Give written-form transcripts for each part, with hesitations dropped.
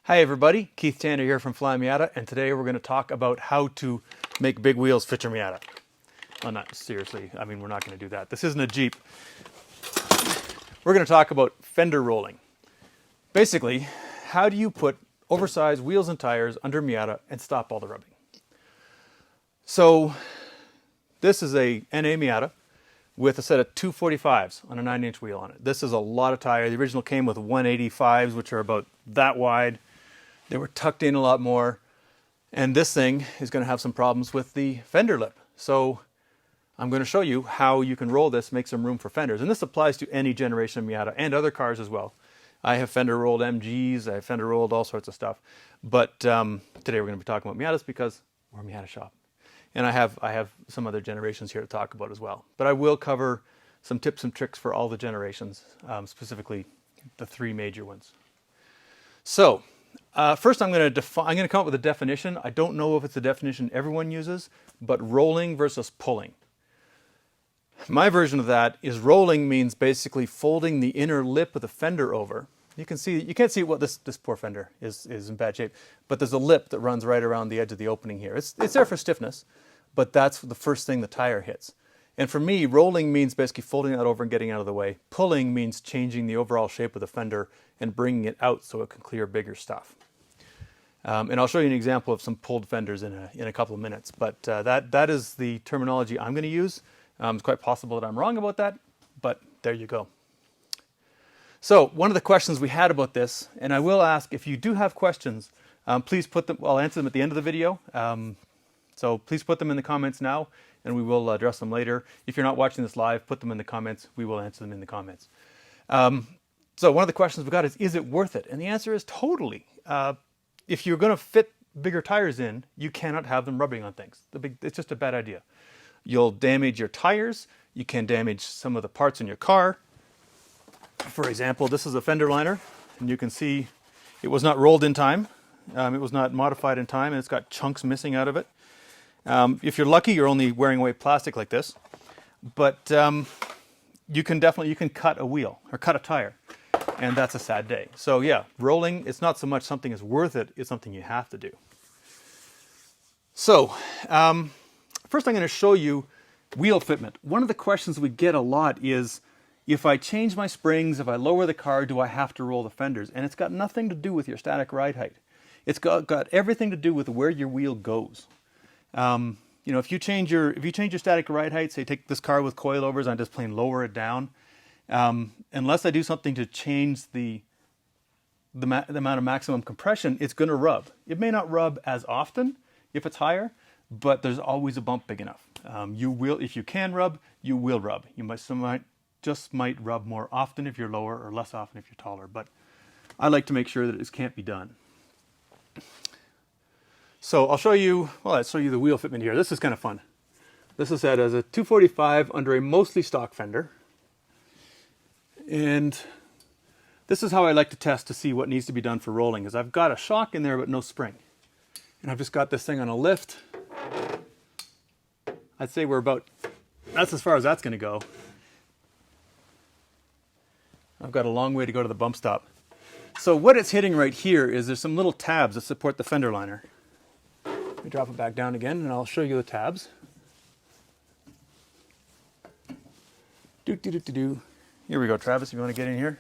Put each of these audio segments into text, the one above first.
Hi everybody, Keith Tanner here from Flyin Miata, and today we're going to talk about how to make big wheels fit your Miata. Well, not seriously, I mean we're not going to do that. This isn't a Jeep. We're going to talk about fender rolling. Basically, how do you put oversized wheels and tires under Miata and stop all the rubbing? So, this is a NA Miata with a set of 245s on a 9-inch wheel on it. This is a lot of tire. The original came with 185s, which are about that wide. They were tucked in a lot more, and this thing is going to have some problems with the fender lip. So I'm going to show you how you can roll this, make some room for fenders. And this applies to any generation of Miata and other cars as well. I have fender rolled MGs, I have fender rolled all sorts of stuff. But today we're going to be talking about Miatas because we're a Miata shop. And I have some other generations here to talk about as well. But I will cover some tips and tricks for all the generations, specifically the three major ones. So, first I'm going to come up with a definition. I don't know if it's a definition everyone uses, but rolling versus pulling. My version of that is rolling means basically folding the inner lip of the fender over. You can't see what this poor fender is in bad shape, but there's a lip that runs right around the edge of the opening here. It's there for stiffness, but that's the first thing the tire hits. And for me, rolling means basically folding that over and getting out of the way. Pulling means changing the overall shape of the fender and bringing it out so it can clear bigger stuff. And I'll show you an example of some pulled fenders in a couple of minutes. But that is the terminology I'm going to use. It's quite possible that I'm wrong about that, but there you go. So one of the questions we had about this, and I will ask if you do have questions, please put them. I'll answer them at the end of the video. So please put them in the comments now, and we will address them later. If you're not watching this live, put them in the comments. We will answer them in the comments. So one of the questions we got is it worth it? And the answer is totally. If you're going to fit bigger tires in, you cannot have them rubbing on things. It's just a bad idea. You'll damage your tires. You can damage some of the parts in your car. For example, this is a fender liner, and you can see it was not rolled in time. It was not modified in time, and it's got chunks missing out of it. If you're lucky, you're only wearing away plastic like this. But you can cut a wheel or cut a tire. And that's a sad day. So yeah, rolling, it's not so much something is worth it, it's something you have to do. So, first I'm going to show you wheel fitment. One of the questions we get a lot is, if I change my springs, if I lower the car, do I have to roll the fenders? And it's got nothing to do with your static ride height. It's got everything to do with where your wheel goes. If you change your static ride height, say take this car with coilovers, I'm just plain lower it down. Unless I do something to change the amount of maximum compression, it's going to rub. It may not rub as often if it's higher, but there's always a bump big enough. If you can rub, you will rub. You might rub more often if you're lower or less often if you're taller, but I like to make sure that this can't be done. So I'll show you the wheel fitment here. This is kind of fun. This is set as a 245 under a mostly stock fender. And this is how I like to test to see what needs to be done for rolling, is I've got a shock in there but no spring. And I've just got this thing on a lift. I'd say that's as far as that's going to go. I've got a long way to go to the bump stop. So what it's hitting right here is there's some little tabs that support the fender liner. Let me drop it back down again and I'll show you the tabs. Here we go, Travis, if you want to get in here.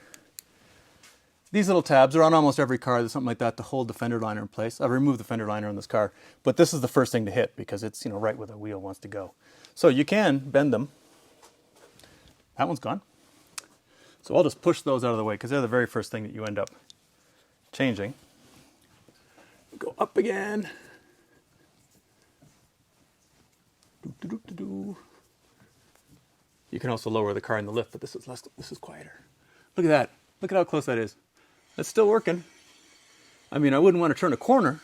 These little tabs are on almost every car. There's something like that to hold the fender liner in place. I've removed the fender liner on this car, but this is the first thing to hit because it's right where the wheel wants to go. So you can bend them. That one's gone. So I'll just push those out of the way because they're the very first thing that you end up changing. Go up again. You can also lower the car in the lift, but this is quieter. Look at that. Look at how close that is. That's still working. I mean, I wouldn't want to turn a corner,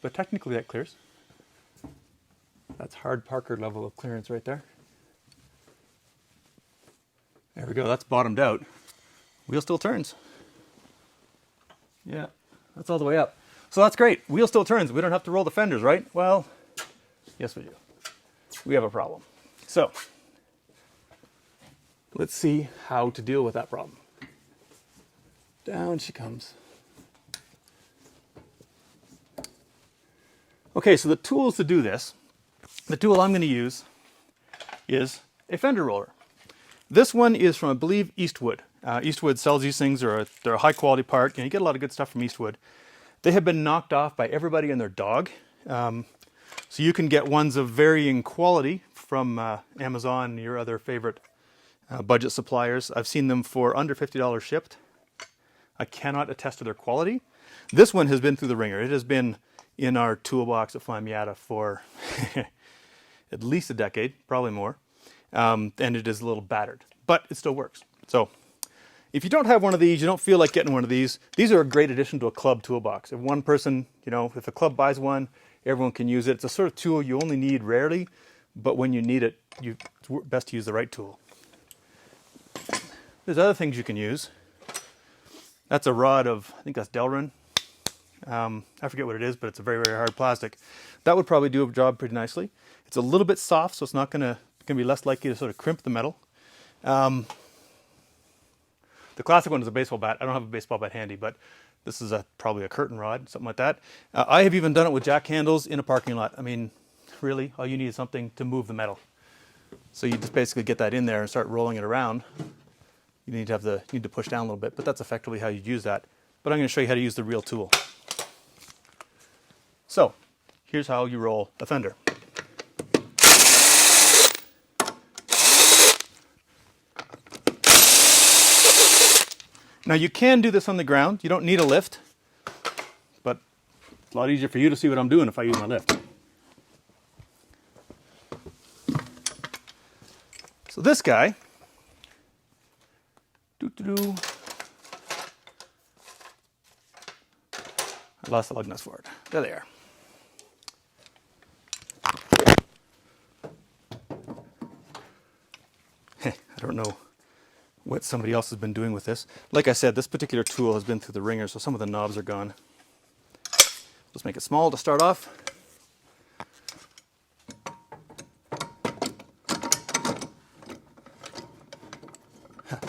but technically that clears. That's hard Parker level of clearance right there. There we go. That's bottomed out. Wheel still turns. Yeah, that's all the way up. So that's great. Wheel still turns. We don't have to roll the fenders, right? Well, yes we do. We have a problem. So let's see how to deal with that problem. Down she comes. Okay, so the tools to do this, the tool I'm going to use is a fender roller. This one is from, I believe, Eastwood. Eastwood sells these things. They're a high quality part, and you get a lot of good stuff from Eastwood. They have been knocked off by everybody and their dog. So you can get ones of varying quality from Amazon and your other favorite budget suppliers. I've seen them for under $50 shipped. I cannot attest to their quality. This one has been through the ringer. It has been in our toolbox at Flyin Miata for at least a decade, probably more. And it is a little battered, but it still works. So if you don't have one of these, you don't feel like getting one of these are a great addition to a club toolbox. If one person, if a club buys one, everyone can use it. It's a sort of tool you only need rarely, but when you need it, it's best to use the right tool. There's other things you can use. That's a rod of, I think that's Delrin. I forget what it is, but it's a very, very hard plastic. That would probably do a job pretty nicely. It's a little bit soft, so it's not going to be less likely to sort of crimp the metal. The classic one is a baseball bat. I don't have a baseball bat handy, but this is probably a curtain rod, something like that. I have even done it with jack handles in a parking lot. I mean, really, all you need is something to move the metal. So you just basically get that in there and start rolling it around. You need to push down a little bit, but that's effectively how you'd use that. But I'm going to show you how to use the real tool. So here's how you roll a fender. Now you can do this on the ground. You don't need a lift, but it's a lot easier for you to see what I'm doing if I use my lift. So this guy, I lost the lug nuts for it. There they are. I don't know what somebody else has been doing with this. Like I said, this particular tool has been through the ringer, so some of the knobs are gone. Let's make it small to start off.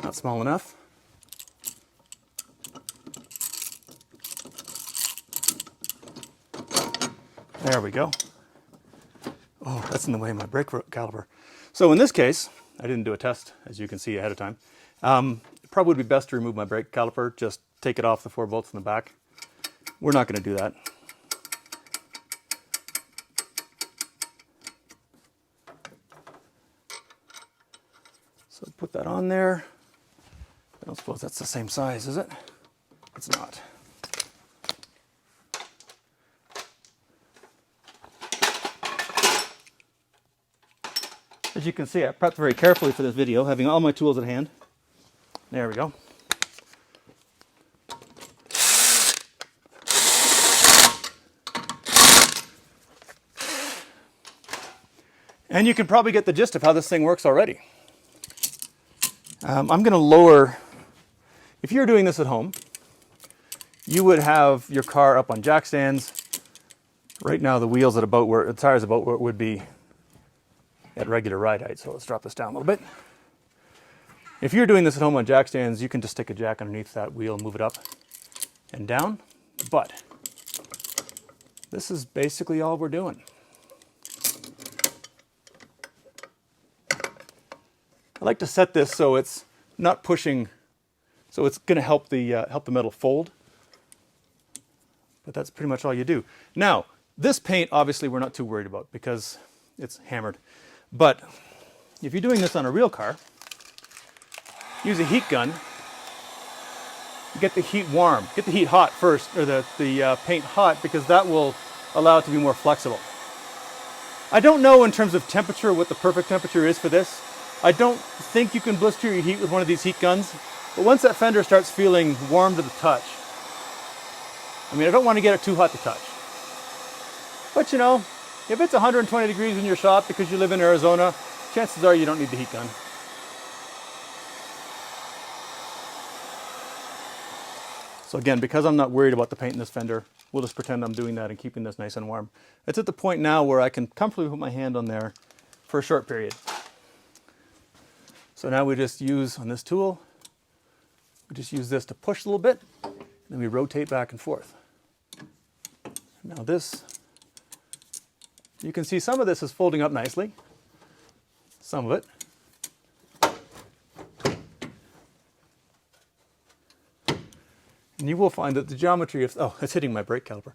Not small enough. There we go. Oh, that's in the way of my brake caliper. So in this case, I didn't do a test, as you can see ahead of time. It probably would be best to remove my brake caliper, just take it off the 4 bolts in the back. We're not going to do that. So put that on there. I don't suppose that's the same size, is it? It's not. As you can see, I prepped very carefully for this video, having all my tools at hand. There we go. And you can probably get the gist of how this thing works already. I'm going to lower, if you're doing this at home, you would have your car up on jack stands. Right now the wheels at about where, the tires about where it would be at regular ride height. So let's drop this down a little bit. If you're doing this at home on jack stands, you can just stick a jack underneath that wheel and move it up and down. But this is basically all we're doing. I like to set this so it's not pushing, so it's going to help the metal fold. But that's pretty much all you do. Now, this paint obviously we're not too worried about because it's hammered. But if you're doing this on a real car, use a heat gun. Get the heat warm. Get the heat hot first, or the paint hot, because that will allow it to be more flexible. I don't know in terms of temperature what the perfect temperature is for this. I don't think you can blister your heat with one of these heat guns. But once that fender starts feeling warm to the touch, I mean, I don't want to get it too hot to touch. But you know, if it's 120 degrees in your shop because you live in Arizona, chances are you don't need the heat gun. So again, because I'm not worried about the paint in this fender, we'll just pretend I'm doing that and keeping this nice and warm. It's at the point now where I can comfortably put my hand on there for a short period. So now we just use, on this tool, we just use this to push a little bit, and then we rotate back and forth. Now this You can see some of this is folding up nicely. Some of it. And you will find that the geometry of, oh, it's hitting my brake caliper.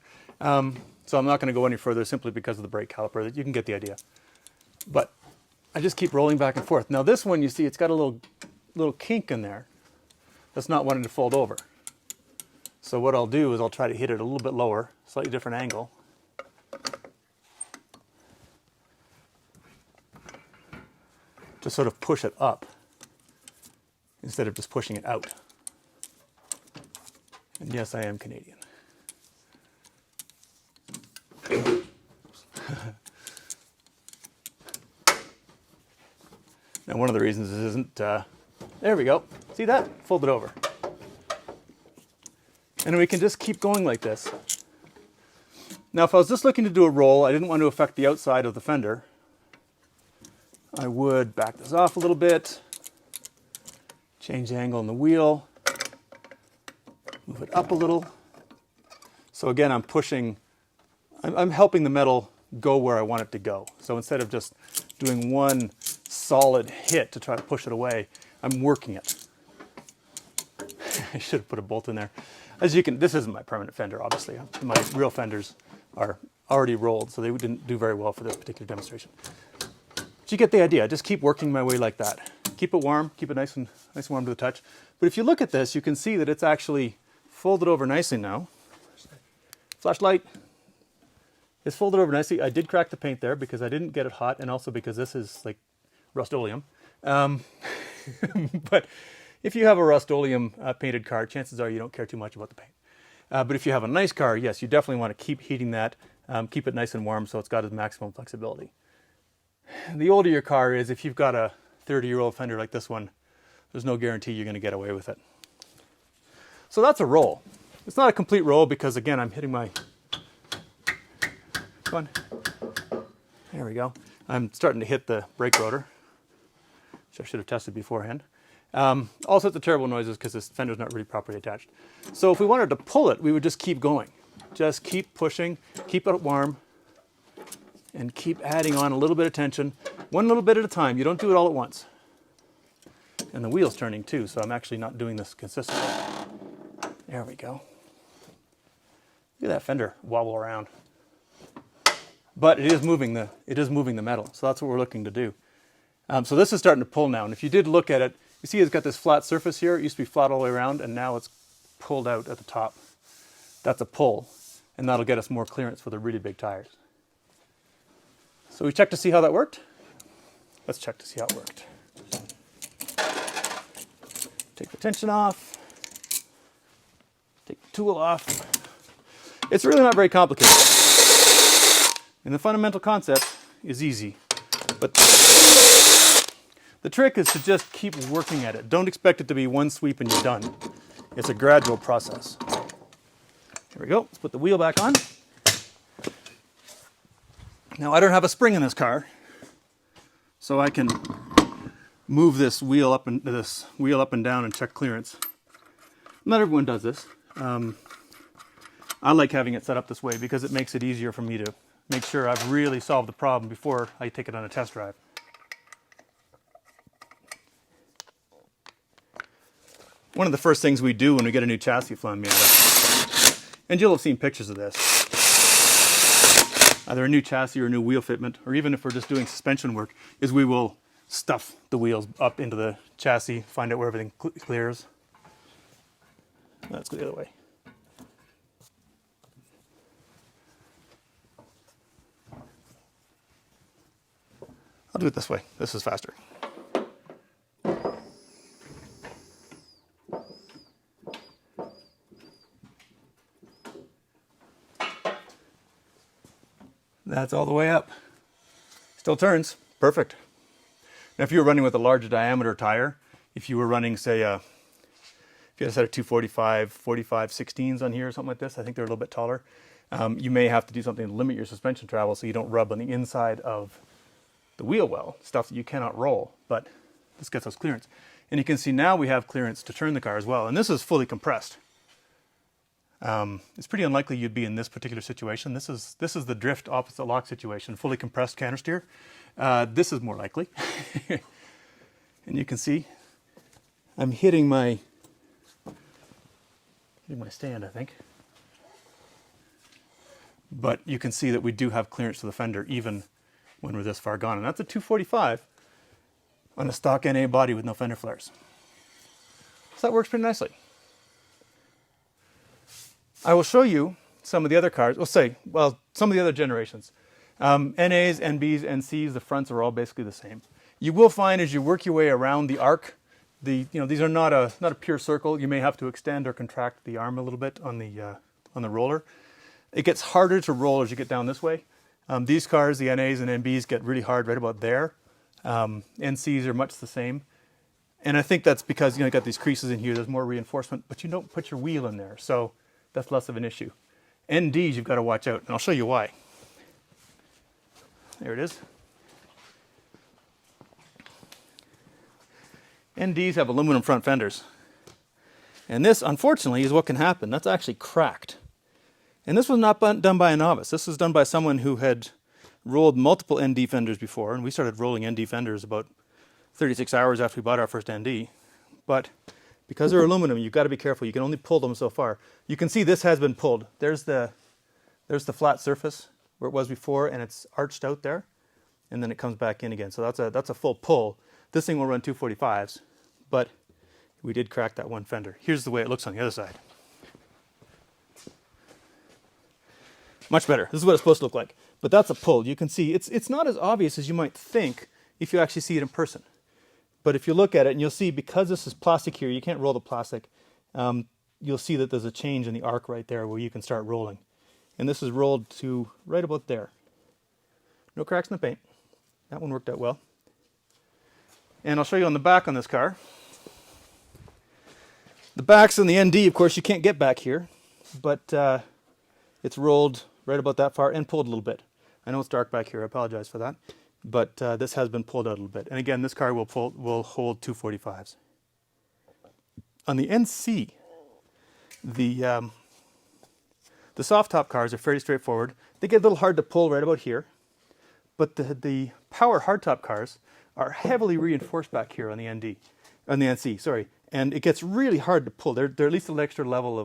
So I'm not going to go any further simply because of the brake caliper. You can get the idea. But I just keep rolling back and forth. Now this one, you see, it's got a little kink in there that's not wanting to fold over. So what I'll do is I'll try to hit it a little bit lower, slightly different angle. To sort of push it up instead of just pushing it out. And yes, I am Canadian. Now, one of the reasons this isn't, there we go. See that? Fold it over. And we can just keep going like this. Now, if I was just looking to do a roll, I didn't want to affect the outside of the fender. I would back this off a little bit, change the angle on the wheel, move it up a little. So again, I'm pushing, I'm helping the metal go where I want it to go. So instead of just doing one solid hit to try to push it away, I'm working it. I should have put a bolt in there. As you can, this isn't my permanent fender, obviously. My real fenders are already rolled, so they didn't do very well for this particular demonstration. But you get the idea. I just keep working my way like that. Keep it warm, keep it nice and warm to the touch. But if you look at this, you can see that it's actually folded over nicely now. Flashlight. It's folded over nicely. I did crack the paint there because I didn't get it hot, and also because this is like Rust-Oleum. But if you have a Rust-Oleum painted car, chances are you don't care too much about the paint. But if you have a nice car, yes, you definitely want to keep heating that, keep it nice and warm so it's got its maximum flexibility. The older your car is, if you've got a 30-year-old fender like this one, there's no guarantee you're going to get away with it. So that's a roll. It's not a complete roll because, again, I'm hitting my... Come on. There we go. I'm starting to hit the brake rotor, which I should have tested beforehand. All sorts of terrible noises because this fender's not really properly attached. So if we wanted to pull it, we would just keep going. Just keep pushing, keep it warm, and keep adding on a little bit of tension, one little bit at a time. You don't do it all at once. And the wheel's turning too, so I'm actually not doing this consistently. There we go. Look at that fender wobble around. But it is moving the metal, so that's what we're looking to do. So this is starting to pull now, and if you did look at it, you see it's got this flat surface here. It used to be flat all the way around, and now it's pulled out at the top. That's a pull, and that'll get us more clearance for the really big tires. So we checked to see how that worked. Let's check to see how it worked. Take the tension off. Take the tool off. It's really not very complicated. And the fundamental concept is easy. But the trick is to just keep working at it. Don't expect it to be one sweep and you're done. It's a gradual process. Here we go. Let's put the wheel back on. Now I don't have a spring in this car, so I can move this wheel up and down and check clearance. Not everyone does this. I like having it set up this way because it makes it easier for me to make sure I've really solved the problem before I take it on a test drive. One of the first things we do when we get a new chassis Flyin Miata, and you'll have seen pictures of this, either a new chassis or a new wheel fitment, or even if we're just doing suspension work, is we will stuff the wheels up into the chassis, find out where everything clears. Let's go the other way. I'll do it this way. This is faster. That's all the way up. Still turns. Perfect. Now, if you were running with a larger diameter tire, if you were running, say, if you had a set of 245, 45 16s on here or something like this, I think they're a little bit taller, you may have to do something to limit your suspension travel so you don't rub on the inside of the wheel well, stuff that you cannot roll, but this gets us clearance. And you can see now we have clearance to turn the car as well, and this is fully compressed. It's pretty unlikely you'd be in this particular situation. This is the drift opposite lock situation, fully compressed canter steer. This is more likely. And you can see I'm hitting my stand, I think. But you can see that we do have clearance to the fender even when we're this far gone. And that's a 245 on a stock NA body with no fender flares. So that works pretty nicely. I will show you some of the other cars. Some of the other generations. NAs, NBs, NCs, the fronts are all basically the same. You will find as you work your way around the arc, these are not a pure circle. You may have to extend or contract the arm a little bit on the roller. It gets harder to roll as you get down this way. These cars, the NAs and NBs, get really hard right about there. NCs are much the same. And I think that's because you got these creases in here, there's more reinforcement, but you don't put your wheel in there, so that's less of an issue. NDs you've got to watch out, and I'll show you why. There it is. NDs have aluminum front fenders. And this, unfortunately, is what can happen. That's actually cracked. And this was not done by a novice. This was done by someone who had rolled multiple ND fenders before, and we started rolling ND fenders about 36 hours after we bought our first ND. But because they're aluminum, you've got to be careful. You can only pull them so far. You can see this has been pulled. There's the flat surface where it was before, and it's arched out there, and then it comes back in again. So that's a full pull. This thing will run 245s, but we did crack that one fender. Here's the way it looks on the other side. Much better. This is what it's supposed to look like. But that's a pull. You can see it's not as obvious as you might think if you actually see it in person. But if you look at it, and you'll see because this is plastic here, you can't roll the plastic. You'll see that there's a change in the arc right there where you can start rolling. And this is rolled to right about there. No cracks in the paint. That one worked out well. And I'll show you on the back on this car. The backs on the ND, of course, you can't get back here, but it's rolled right about that far and pulled a little bit. I know it's dark back here, I apologize for that, but this has been pulled out a little bit. And again, this car will hold 245s. On the NC, the soft top cars are fairly straightforward. They get a little hard to pull right about here, but the power hardtop cars are heavily reinforced back here on the NC, sorry. And it gets really hard to pull. They're at least an extra level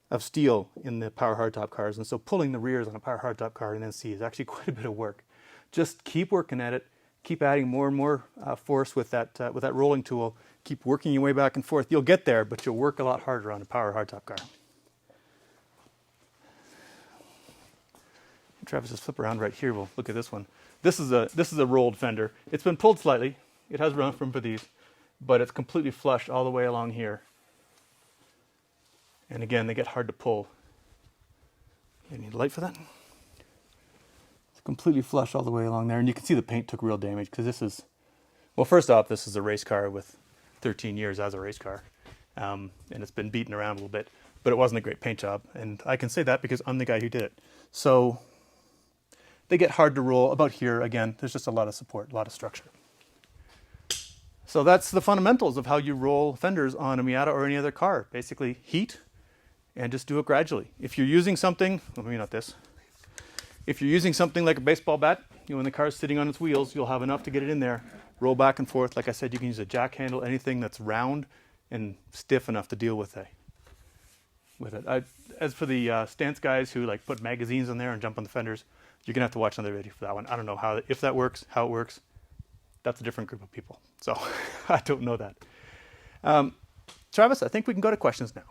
of steel in the power hardtop cars, and so pulling the rears on a power hardtop car in NC is actually quite a bit of work. Just keep working at it. Keep adding more and more force with that rolling tool. Keep working your way back and forth. You'll get there, but you'll work a lot harder on a power hardtop car. Travis, just flip around right here. We'll look at this one. This is a rolled fender. It's been pulled slightly. It has room for these, but it's completely flush all the way along here. And again, they get hard to pull. You need a light for that? It's completely flush all the way along there. And you can see the paint took real damage because this is, well, first off, this is a race car with 13 years as a race car. And it's been beaten around a little bit, but it wasn't a great paint job. And I can say that because I'm the guy who did it. So they get hard to roll. About here, again, there's just a lot of support, a lot of structure. So that's the fundamentals of how you roll fenders on a Miata or any other car. Basically, heat, and just do it gradually. If you're using something, well, maybe not this. If you're using something like a baseball bat, when the car's sitting on its wheels, you'll have enough to get it in there, roll back and forth. Like I said, you can use a jack handle, anything that's round and stiff enough to deal with it. As for the stance guys who like put magazines on there and jump on the fenders, you're gonna have to watch another video for that one. I don't know if that works, how it works. That's a different group of people, so I don't know that. Travis, I think we can go to questions now.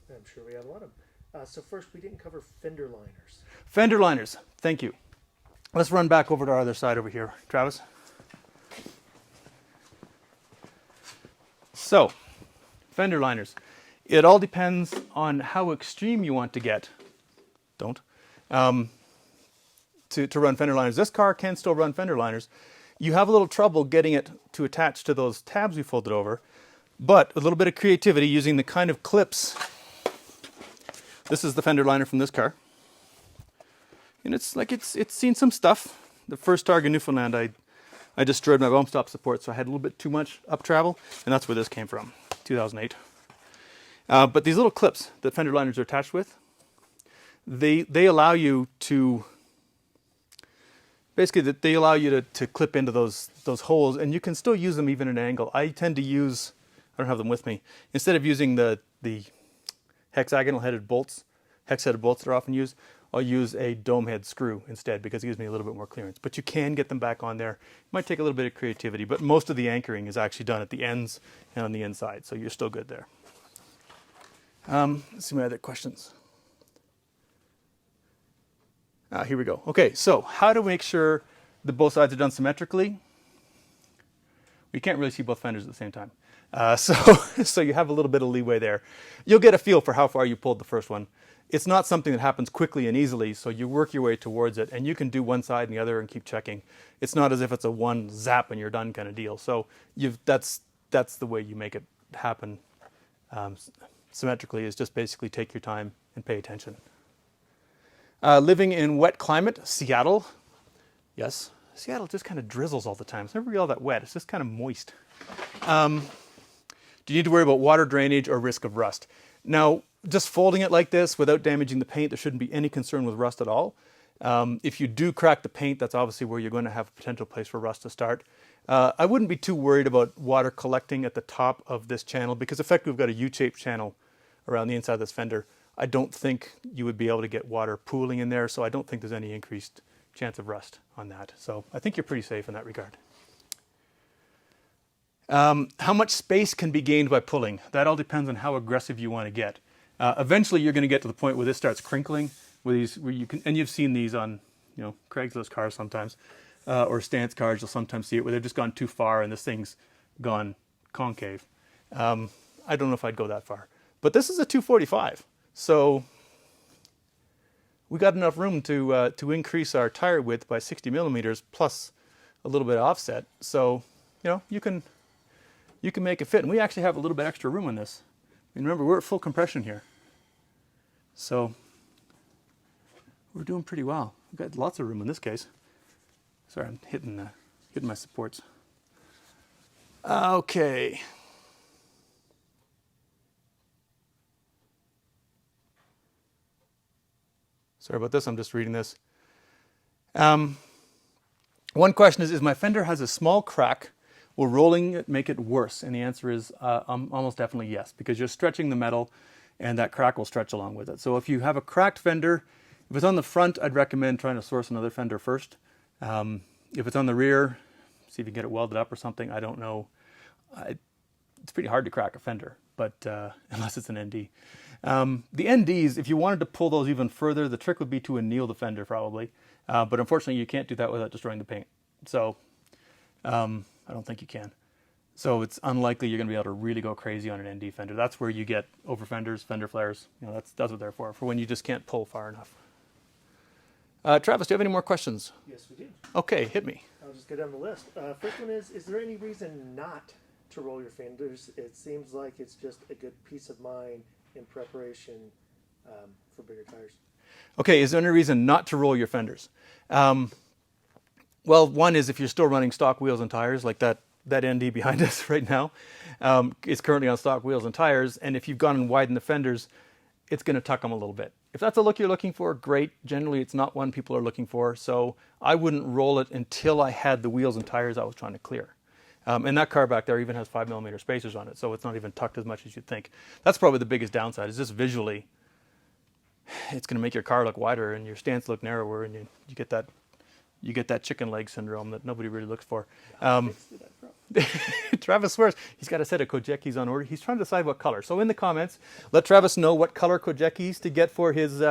I'm sure we have a lot of them. So first, we didn't cover fender liners. Fender liners, thank you. Let's run back over to our other side over here, Travis. So, fender liners. It all depends on how extreme you want to get. Don't. To run fender liners. This car can still run fender liners. You have a little trouble getting it to attach to those tabs we folded over, but a little bit of creativity using the kind of clips. This is the fender liner from this car. And it's seen some stuff. The first Targa in Newfoundland, I destroyed my bump stop support, so I had a little bit too much up travel, and that's where this came from, 2008. But these little clips that fender liners are attached with, they allow you to, basically they allow you to clip into those holes, and you can still use them even at an angle. I tend to use, I don't have them with me, instead of using the hexagonal headed bolts, hex-headed bolts that are often used, I'll use a dome head screw instead because it gives me a little bit more clearance. But you can get them back on there. It might take a little bit of creativity, but most of the anchoring is actually done at the ends and on the inside, so you're still good there. Let's see my other questions. Here we go. Okay, so how to make sure that both sides are done symmetrically? We can't really see both fenders at the same time. So you have a little bit of leeway there. You'll get a feel for how far you pulled the first one. It's not something that happens quickly and easily, so you work your way towards it, and you can do one side and the other and keep checking. It's not as if it's a one zap and you're done kind of deal. So that's the way you make it happen symmetrically, is just basically take your time and pay attention. Living in wet climate, Seattle. Yes, Seattle just kind of drizzles all the time. It's never really all that wet. It's just kind of moist. Do you need to worry about water drainage or risk of rust? Now, just folding it like this without damaging the paint, there shouldn't be any concern with rust at all. If you do crack the paint, that's obviously where you're going to have a potential place for rust to start. I wouldn't be too worried about water collecting at the top of this channel because effectively we've got a U-shaped channel around the inside of this fender. I don't think you would be able to get water pooling in there, so I don't think there's any increased chance of rust on that. So I think you're pretty safe in that regard. How much space can be gained by pulling? That all depends on how aggressive you want to get. Eventually you're going to get to the point where this starts crinkling, where you can, and you've seen these on, Craigslist cars sometimes, or stance cars. You'll sometimes see it where they've just gone too far and this thing's gone concave. I don't know if I'd go that far, but this is a 245, so we got enough room to increase our tire width by 60 millimeters plus a little bit of offset. So you can make it fit, and we actually have a little bit extra room on this. And remember, we're at full compression here, so we're doing pretty well. We've got lots of room in this case. Sorry, I'm hitting my supports. Okay. Sorry about this. I'm just reading this. One question is my fender has a small crack? Will rolling it make it worse? And the answer is almost definitely yes, because you're stretching the metal and that crack will stretch along with it. So if you have a cracked fender, if it's on the front, I'd recommend trying to source another fender first. If it's on the rear, see if you can get it welded up or something. I don't know. It's pretty hard to crack a fender, but unless it's an ND. The NDs, if you wanted to pull those even further, the trick would be to anneal the fender probably. But unfortunately, you can't do that without destroying the paint. So I don't think you can. So it's unlikely you're going to be able to really go crazy on an ND fender. That's where you get over fenders, fender flares. That's what they're for when you just can't pull far enough. Travis, do you have any more questions? Yes, we do. Okay, hit me. I'll just go down the list. First one is there any reason not to roll your fenders? It seems like it's just a good peace of mind in preparation for bigger tires. Okay, is there any reason not to roll your fenders? Well, one is if you're still running stock wheels and tires, like that ND behind us right now is currently on stock wheels and tires, and if you've gone and widened the fenders, it's going to tuck them a little bit. If that's a look you're looking for, great. Generally, it's not one people are looking for, so I wouldn't roll it until I had the wheels and tires I was trying to clear. And that car back there even has 5 millimeter spacers on it, so it's not even tucked as much as you'd think. That's probably the biggest downside, is just visually, it's going to make your car look wider and your stance look narrower, and you get that chicken leg syndrome that nobody really looks for. Travis swears he's got a set of Kojekis on order. He's trying to decide what color. So in the comments, let Travis know what color Kojekis to get for his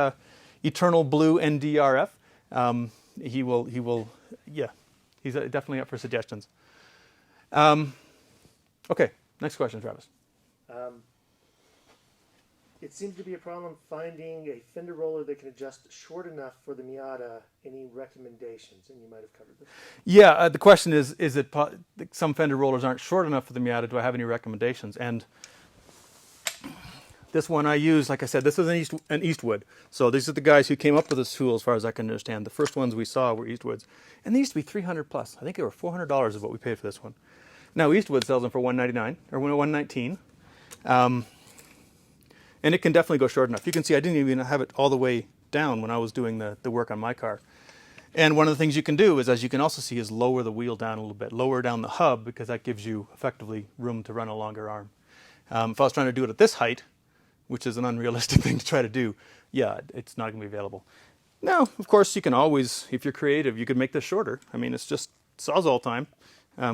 Eternal Blue NDRF. He will, yeah, he's definitely up for suggestions. Okay, next question, Travis. It seems to be a problem finding a fender roller that can adjust short enough for the Miata. Any recommendations? And you might have covered this. Yeah, the question is it some fender rollers aren't short enough for the Miata? Do I have any recommendations? And this one I use, like I said, this is an Eastwood. So these are the guys who came up with this tool, as far as I can understand. The first ones we saw were Eastwoods, and they used to be $300 plus. I think they were $400 is what we paid for this one. Now Eastwood sells them for $199 or $119. And it can definitely go short enough. You can see I didn't even have it all the way down when I was doing the work on my car. And one of the things you can do is, as you can also see, is lower the wheel down a little bit, lower down the hub, because that gives you effectively room to run a longer arm. If I was trying to do it at this height, which is an unrealistic thing to try to do, yeah, it's not going to be available. Now, of course, you can always, if you're creative, you could make this shorter. I mean, it's just Sawzall time.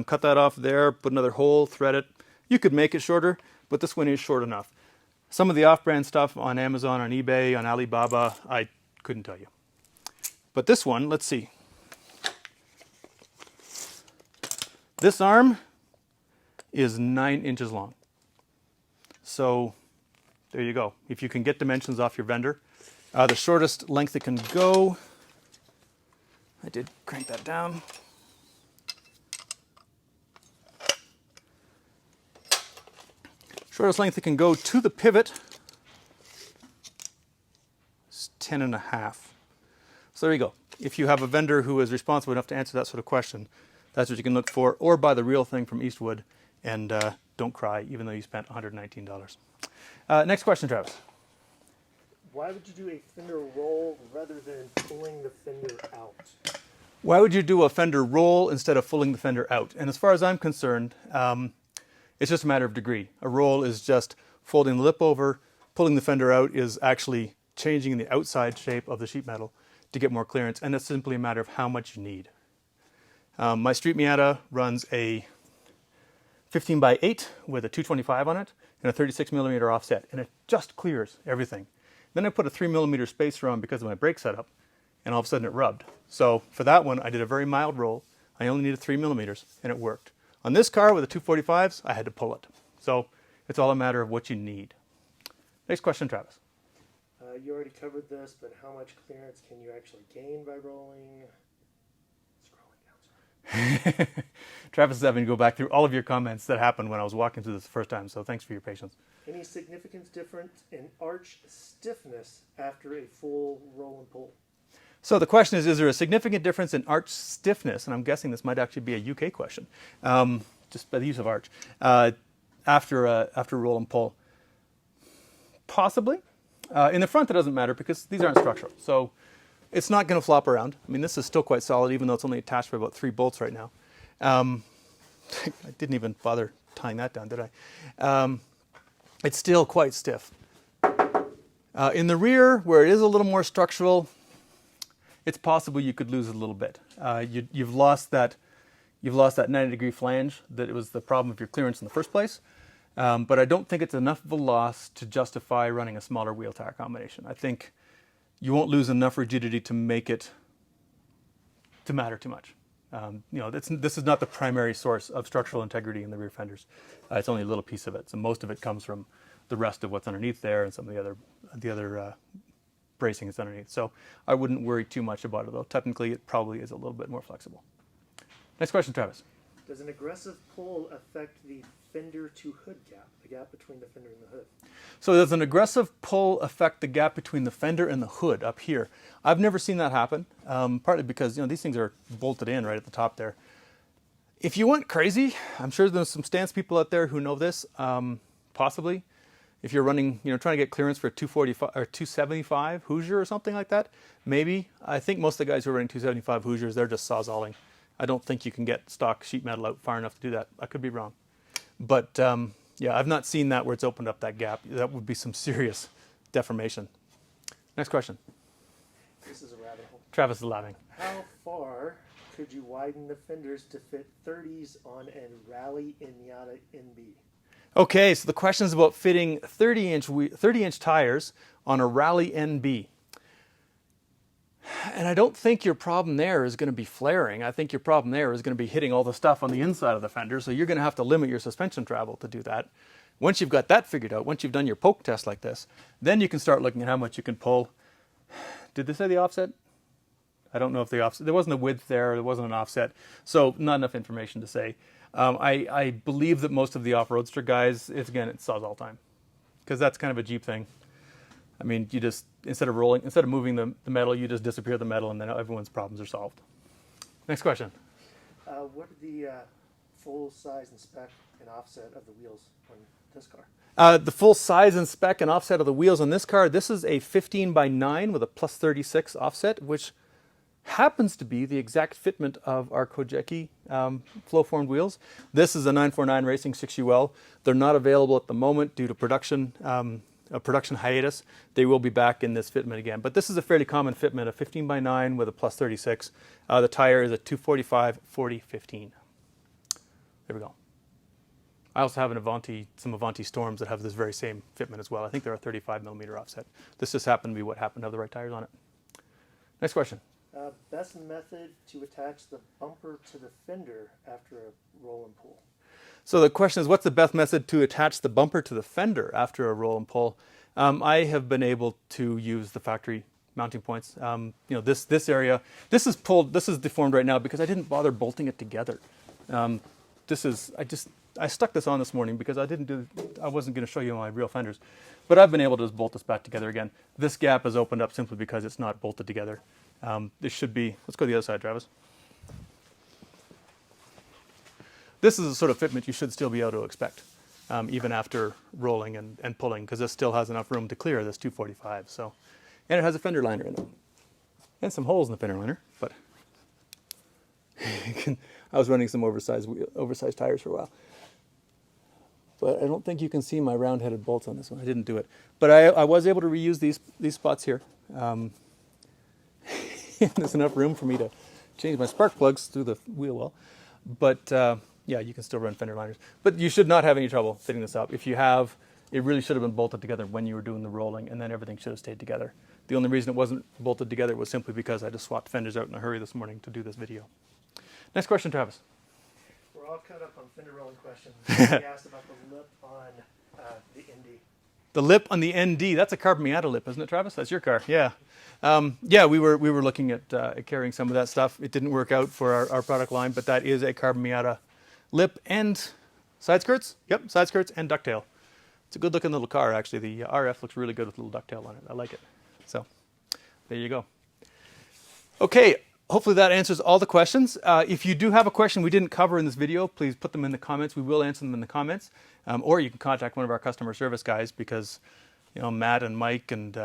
Cut that off there, put another hole, thread it. You could make it shorter, but this one is short enough. Some of the off-brand stuff on Amazon, on eBay, on Alibaba, I couldn't tell you. But this one, let's see. This arm is 9 inches long. So there you go. If you can get dimensions off your vendor. The shortest length it can go, I did crank that down. Shortest length it can go to the pivot is 10.5. So there you go. If you have a vendor who is responsible enough to answer that sort of question, that's what you can look for, or buy the real thing from Eastwood, and don't cry, even though you spent $119. Next question, Travis. Why would you do a fender roll rather than pulling the fender out? Why would you do a fender roll instead of pulling the fender out? And as far as I'm concerned, it's just a matter of degree. A roll is just folding the lip over. Pulling the fender out is actually changing the outside shape of the sheet metal to get more clearance, and it's simply a matter of how much you need. My Street Miata runs a 15x8 with a 225 on it and a 36mm offset, and it just clears everything. Then I put a 3mm spacer on because of my brake setup, and all of a sudden it rubbed. So for that one, I did a very mild roll. I only needed 3mm, and it worked. On this car with the 245s, I had to pull it. So it's all a matter of what you need. Next question, Travis. You already covered this, but how much clearance can you actually gain by rolling? Scrolling down. Travis is having to go back through all of your comments that happened when I was walking through this the first time, so thanks for your patience. Any significant difference in arch stiffness after a full roll and pull? So the question is there a significant difference in arch stiffness? And I'm guessing this might actually be a UK question, just by the use of arch, after roll and pull. Possibly. In the front, it doesn't matter because these aren't structural. So it's not going to flop around. I mean, this is still quite solid, even though it's only attached by about 3 bolts right now. I didn't even bother tying that down, did I? It's still quite stiff. In the rear, where it is a little more structural, it's possible you could lose a little bit. You've lost that 90-degree flange that was the problem of your clearance in the first place. But I don't think it's enough of a loss to justify running a smaller wheel tire combination. I think you won't lose enough rigidity to make it to matter too much. This is not the primary source of structural integrity in the rear fenders. It's only a little piece of it. So most of it comes from the rest of what's underneath there and some of the other bracing that's underneath. So I wouldn't worry too much about it, though. Technically, it probably is a little bit more flexible. Next question, Travis. Does an aggressive pull affect the fender to hood gap, the gap between the fender and the hood? So does an aggressive pull affect the gap between the fender and the hood up here? I've never seen that happen, partly because these things are bolted in right at the top there. If you went crazy, I'm sure there's some stance people out there who know this, possibly. If you're running, trying to get clearance for a 245 or 275 Hoosier or something like that, maybe. I think most of the guys who are running 275 Hoosiers, they're just sawzalling. I don't think you can get stock sheet metal out far enough to do that. I could be wrong. But yeah, I've not seen that where it's opened up that gap. That would be some serious deformation. Next question. This is a rabbit hole. Travis is laughing. How far could you widen the fenders to fit 30s on a Rally Miata NB? Okay, so the question is about fitting 30-inch tires on a Rally NB. And I don't think your problem there is going to be flaring. I think your problem there is going to be hitting all the stuff on the inside of the fender, so you're going to have to limit your suspension travel to do that. Once you've got that figured out, once you've done your poke test like this, then you can start looking at how much you can pull. Did they say the offset? I don't know if the offset, there wasn't a width there wasn't an offset, so not enough information to say. I believe that most of the off-roadster guys, it's Sawzall time, because that's kind of a Jeep thing. I mean, you just, instead of moving the metal, you just disappear the metal and then everyone's problems are solved. Next question. What are the full size and spec and offset of the wheels on this car? The full size and spec and offset of the wheels on this car, this is a 15x9 with a plus 36 offset, which happens to be the exact fitment of our Kojeki flow-formed wheels. This is a 949 Racing 6UL. They're not available at the moment due to production a production hiatus. They will be back in this fitment again. But this is a fairly common fitment, a 15x9 with a plus 36. The tire is a 245/40/15. There we go. I also have some Avanti Storms that have this very same fitment as well. I think they're a 35mm offset. This just happened to be what happened to have the right tires on it. Next question. Best method to attach the bumper to the fender after a roll and pull? So the question is, what's the best method to attach the bumper to the fender after a roll and pull? I have been able to use the factory mounting points. This area, this is deformed right now because I didn't bother bolting it together. I stuck this on this morning because I wasn't going to show you my real fenders, but I've been able to just bolt this back together again. This gap has opened up simply because it's not bolted together. This should be, let's go to the other side, Travis. This is a sort of fitment you should still be able to expect, even after rolling and pulling, because this still has enough room to clear this 245. So, and it has a fender liner in it, and some holes in the fender liner, but I was running some oversized tires for a while. But I don't think you can see my round-headed bolts on this one. I didn't do it. But I was able to reuse these spots here. There's enough room for me to change my spark plugs through the wheel well. But yeah, you can still run fender liners. But you should not have any trouble fitting this up. If you have, it really should have been bolted together when you were doing the rolling, and then everything should have stayed together. The only reason it wasn't bolted together was simply because I just swapped fenders out in a hurry this morning to do this video. Next question, Travis. We're all caught up on fender rolling questions. We asked about the lip on the ND. The lip on the ND, that's a carbon Miata lip, isn't it, Travis? That's your car, yeah. Yeah, we were looking at carrying some of that stuff. It didn't work out for our product line, but that is a carbon Miata lip and side skirts. Yep, side skirts and ducktail. It's a good looking little car, actually. The RF looks really good with a little ducktail on it. I like it. So there you go. Okay, hopefully that answers all the questions. If you do have a question we didn't cover in this video, please put them in the comments. We will answer them in the comments. Or you can contact one of our customer service guys, because Matt and Mike and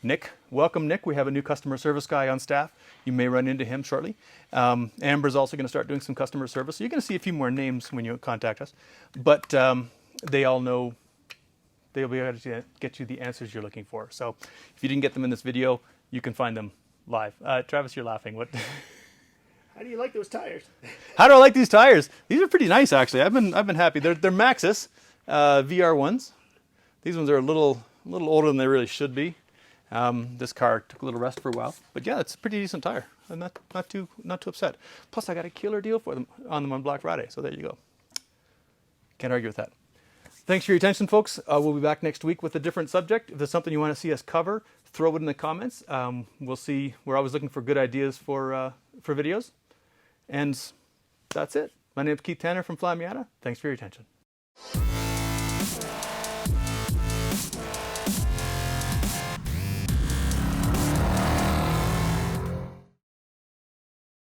Nick. Welcome, Nick. We have a new customer service guy on staff. You may run into him shortly. Amber's also going to start doing some customer service. So you're going to see a few more names when you contact us. But they all know, they'll be able to get you the answers you're looking for. So if you didn't get them in this video, you can find them live. Travis, you're laughing. What? How do you like those tires? How do I like these tires? These are pretty nice, actually. I've been happy. They're Maxxis VR1s. These ones are a little older than they really should be. This car took a little rest for a while, but yeah, it's a pretty decent tire. I'm not too upset. Plus, I got a killer deal on them on Black Friday. So there you go. Can't argue with that. Thanks for your attention, folks. We'll be back next week with a different subject. If there's something you want to see us cover, throw it in the comments. We'll see. We're always looking for good ideas for videos. And that's it. My name is Keith Tanner from Flyin Miata. Thanks for your attention.